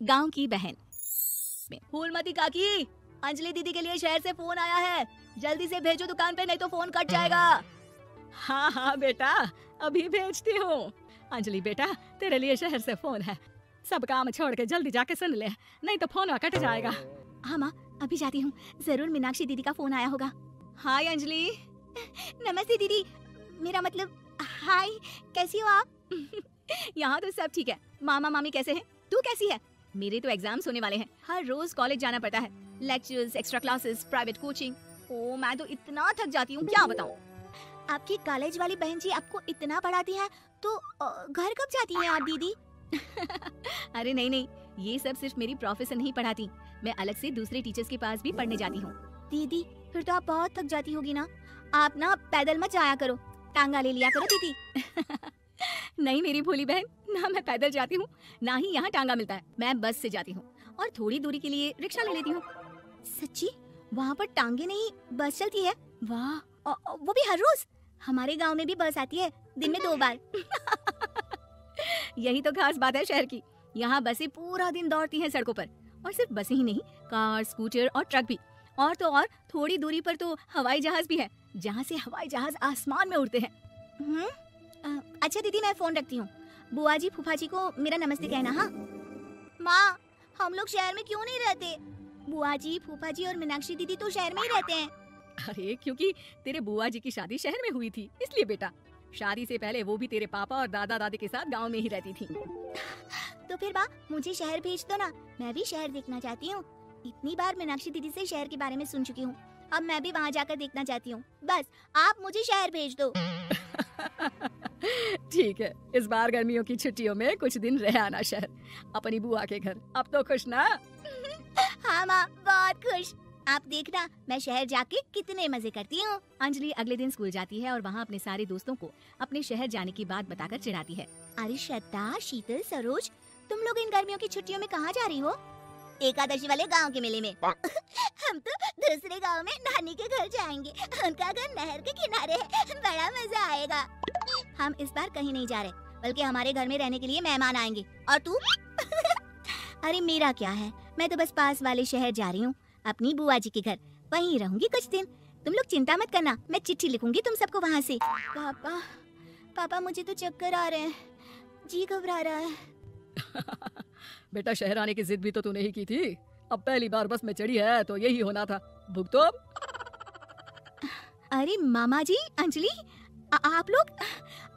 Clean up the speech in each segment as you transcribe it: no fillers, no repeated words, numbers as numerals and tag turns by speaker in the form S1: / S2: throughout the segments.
S1: गांव की बहन। फूलमती काकी, अंजलि दीदी के लिए शहर से फोन आया है, जल्दी से भेजो दुकान पे, नहीं तो फोन कट जाएगा। हाँ हाँ बेटा, अभी भेजती हूँ। अंजलि बेटा, तेरे लिए शहर से फोन है, सब काम छोड़ के जल्दी जाके सुन ले, नहीं तो फोन कट जाएगा। हाँ माँ, अभी जाती हूँ, जरूर मीनाक्षी दीदी का फोन आया होगा। हाय अंजलि। नमस्ते दीदी, मेरा मतलब हाय, कैसी हो आप? यहाँ तो सब ठीक है। मामा मामी कैसे हैं? तू कैसी है? मेरे तो एग्जाम्स होने वाले हैं, हर रोज कॉलेज जाना पड़ता है, lectures, extra classes, private coaching. ओ मैं तो इतना थक जाती हूँ, क्या बताऊँ। आपकी कॉलेज वाली बहन जी आपको इतना पढ़ाती है, तो घर कब जाती हैं आप दीदी? अरे नहीं नहीं, ये सब सिर्फ मेरी प्रोफेसर नहीं पढ़ाती, मैं अलग से दूसरे टीचर्स के पास भी पढ़ने जाती हूँ। दीदी फिर तो आप बहुत थक जाती होगी ना, आप ना पैदल मत जाया करो, टांगा ले लिया करो दीदी। नहीं मेरी भोली बहन, ना मैं पैदल जाती हूँ, ना ही यहाँ टांगा मिलता है, मैं बस से जाती हूँ और थोड़ी दूरी के लिए रिक्शा ले लेती हूँ। सच्ची? वहाँ पर टांगे नहीं बस चलती है? वाह, वो भी हर रोज? हमारे गांव में भी बस आती है, दिन में 2 बार। यही तो खास बात है शहर की, यहाँ बसें पूरा दिन दौड़ती हैं सड़कों पर, और सिर्फ बसें ही नहीं, कार, स्कूटर और ट्रक भी, और तो और थोड़ी दूरी पर तो हवाई जहाज भी है, जहाँ से हवाई जहाज आसमान में उड़ते हैं। अच्छा दीदी, मैं फोन रखती हूँ, बुआ जी फूफा जी को मेरा नमस्ते कहना। हाँ माँ, हम लोग शहर में क्यों नहीं रहते? बुआ जी, फूफा जी और मीनाक्षी दीदी तो शहर में ही रहते हैं। अरे क्योंकि तेरे बुआ जी की शादी शहर में हुई थी, इसलिए बेटा। शादी से पहले वो भी तेरे पापा और दादा दादी के साथ गांव में ही रहती थी। तो फिर माँ, मुझे शहर भेज दो ना, मैं भी शहर देखना चाहती हूँ। इतनी बार मीनाक्षी दीदी से शहर के बारे में सुन चुकी हूँ, अब मैं भी वहाँ जाकर देखना चाहती हूँ। बस आप मुझे शहर भेज दो। ठीक है, इस बार गर्मियों की छुट्टियों में कुछ दिन रह आना शहर, अपनी बुआ के घर। अब तो खुश ना? हाँ माँ, बहुत खुश। आप देखना मैं शहर जाके कितने मजे करती हूँ। अंजलि अगले दिन स्कूल जाती है और वहाँ अपने सारे दोस्तों को अपने शहर जाने की बात बताकर चिढ़ाती है। अरे श्रद्धा, शीतल, सरोज, तुम लोग इन गर्मियों की छुट्टियों में कहाँ जा रही हो? एकादशी वाले गांव के मेले में। हम तो दूसरे गांव में नानी के घर जाएंगे, उनका घर नहर के किनारे है, बड़ा मजा आएगा। हम इस बार कहीं नहीं जा रहे, बल्कि हमारे घर में रहने के लिए मेहमान आएंगे। और तू? अरे मेरा क्या है, मैं तो बस पास वाले शहर जा रही हूँ, अपनी बुआ जी के घर, वहीं रहूंगी कुछ दिन। तुम लोग चिंता मत करना, मैं चिट्ठी लिखूंगी तुम सबको वहाँ से। पापा, पापा मुझे तो चक्कर आ रहे हैं, जी घबरा रहा है।
S2: बेटा शहर आने की जिद भी तो तूने ही की थी, अब पहली बार बस में चढ़ी है तो यही होना था, भुगतो अब।
S1: अरे मामा जी, अंजलि, आप लोग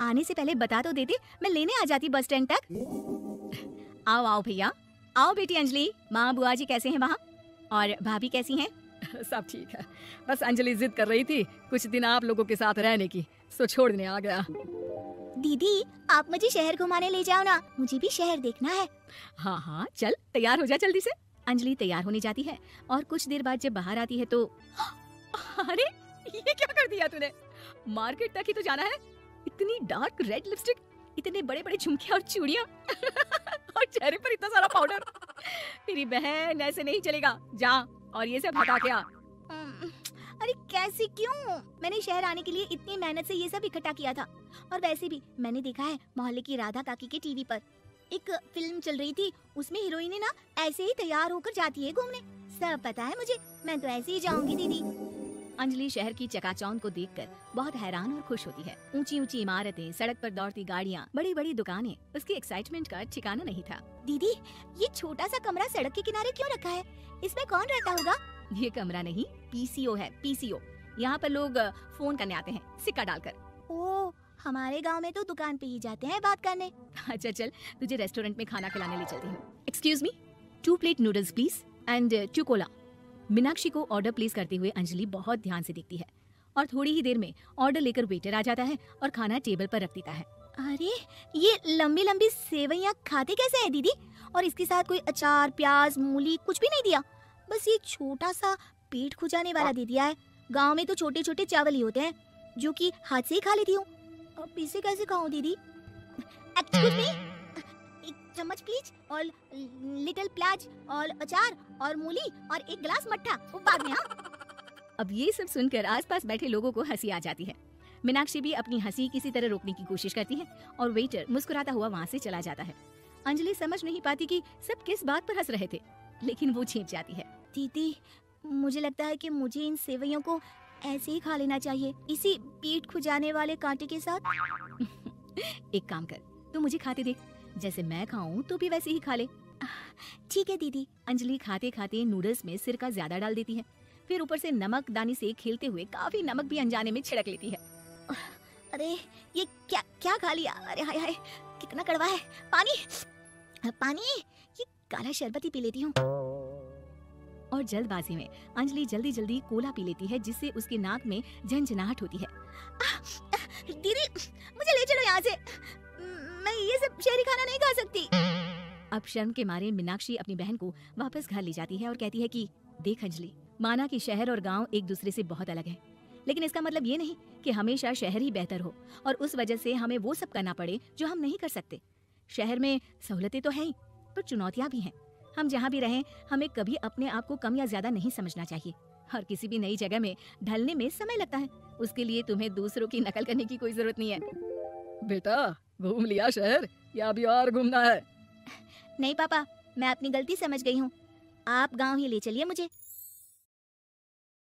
S1: आने से पहले बता तो देते, मैं लेने आ जाती बस स्टैंड तक। आओ आओ भैया, आओ बेटी अंजलि। माँ बुआ जी कैसे हैं वहाँ, और भाभी कैसी हैं?
S2: सब ठीक है, बस अंजलि जिद कर रही थी कुछ दिन आप लोगों के साथ रहने की, सो छोड़ने आ गया।
S1: दीदी आप मुझे शहर घुमाने ले जाओ ना, मुझे भी शहर देखना है।
S2: हाँ हाँ चल, तैयार हो जा जल्दी से।
S1: अंजलि तैयार होने जाती है और कुछ देर बाद जब बाहर आती है तो
S2: अरे ये क्या कर दिया तूने, मार्केट तक ही तो जाना है, इतनी डार्क रेड लिपस्टिक, इतने बड़े बड़े झुमके और चूड़ियाँ और चेहरे पर इतना सारा पाउडर। मेरी बहन ऐसे नहीं चलेगा, जा और ये सब हटा के आ।
S1: अरे कैसे, क्यों? मैंने शहर आने के लिए इतनी मेहनत से ये सब इकट्ठा किया था, और वैसे भी मैंने देखा है मोहल्ले की राधा काकी के टीवी पर एक फिल्म चल रही थी, उसमें हीरोइने ना ऐसे ही तैयार होकर जाती है घूमने। सब पता है मुझे, मैं तो ऐसे ही जाऊंगी दीदी। अंजलि शहर की चकाचौंध को देखकर बहुत हैरान और खुश होती है। ऊंची ऊंची इमारतें, सड़क पर दौड़ती गाड़ियाँ, बड़ी बड़ी दुकानें, उसकी एक्साइटमेंट का ठिकाना नहीं था। दीदी ये छोटा सा कमरा सड़क के किनारे क्यों रखा है, इसमें कौन रहता होगा? ये कमरा नहीं, पीसीओ है, पीसीओ। यहाँ पर लोग फोन करने आते हैं सिक्का डालकर। ओ, हमारे गांव में तो दुकान पे ही जाते हैं बात करने। अच्छा चल, तुझे रेस्टोरेंट में खाना खिलाने ले चलती हूँ। Excuse me, 2 plate noodles please and 2 Cola. Meenakshi को ऑर्डर प्लेस करते हुए अंजलि बहुत ध्यान से देखती है और थोड़ी ही देर में ऑर्डर लेकर वेटर आ जाता है और खाना टेबल पर रख देता है। अरे ये लंबी लंबी सेवइयाँ खाते कैसे हैं दीदी, और इसके साथ कोई अचार, प्याज, मूली कुछ भी नहीं दिया, बस ये छोटा सा पेट खुजाने वाला दे दिया है। गांव में तो छोटे छोटे चावल ही होते हैं जो कि हाथ से ही खा लेती हूँ, अब इसे कैसे खाऊं दीदी? एक्सक्यूज मी, 1 चम्मच प्लीज, और लिटिल प्याज और अचार और मूली और 1 गिलास मट्ठा, वो बाद में। हाँ। अब ये सब सुनकर आसपास बैठे लोगों को हंसी आ जाती है। मीनाक्षी भी अपनी हंसी किसी तरह रोकने की कोशिश करती है और वेटर मुस्कुराता हुआ वहाँ से चला जाता है।
S2: अंजलि समझ नहीं पाती कि सब किस बात पर हंस रहे थे, लेकिन वो छिप जाती है।
S1: दीदी, मुझे लगता है कि मुझे इन सेवइयों को ऐसे ही खा लेना चाहिए, इसी पीठ खुजाने वाले कांटे के साथ।
S2: एक काम कर, तू मुझे खाते देख, जैसे मैं खाऊं तू भी वैसे ही खा ले।
S1: ठीक है दीदी।
S2: अंजलि खाते खाते नूडल्स में सिरका ज्यादा डाल देती है, फिर ऊपर से नमक दानी से खेलते हुए काफी नमक भी अनजाने में छिड़क लेती है।
S1: अरे ये क्या क्या खा लिया? अरे हाय हाय, कितना कड़वा है। पानी पानी, ये काला शरबत ही पी लेती हूँ।
S2: और जल्दबाजी में अंजलि जल्दी जल्दी कोला पी लेती है, जिससे उसके नाक में झंझनाहट होती है।
S1: दीदी, मुझे ले चलो यहाँ से। मैं ये सब शहरी खाना नहीं खा सकती।
S2: अब शर्म के मारे मीनाक्षी अपनी बहन को वापस घर ले जाती है और कहती है कि देख अंजलि, माना कि शहर और गांव एक दूसरे से बहुत अलग है, लेकिन इसका मतलब ये नहीं कि हमेशा शहर ही बेहतर हो और उस वजह से हमें वो सब करना पड़े जो हम नहीं कर सकते। शहर में सहूलतें तो हैं ही, पर चुनौतियां भी हैं। हम जहाँ भी रहें, हमें कभी अपने आप को कम या ज्यादा नहीं समझना चाहिए। और किसी भी नई जगह में ढलने में समय लगता है, उसके लिए तुम्हें दूसरों की नकल करने की कोई जरूरत नहीं है।
S3: बेटा, घूम लिया शहर या अभी और घूमना है?
S1: नहीं पापा, मैं अपनी गलती समझ गई हूँ। आप गांव ही ले चलिए मुझे।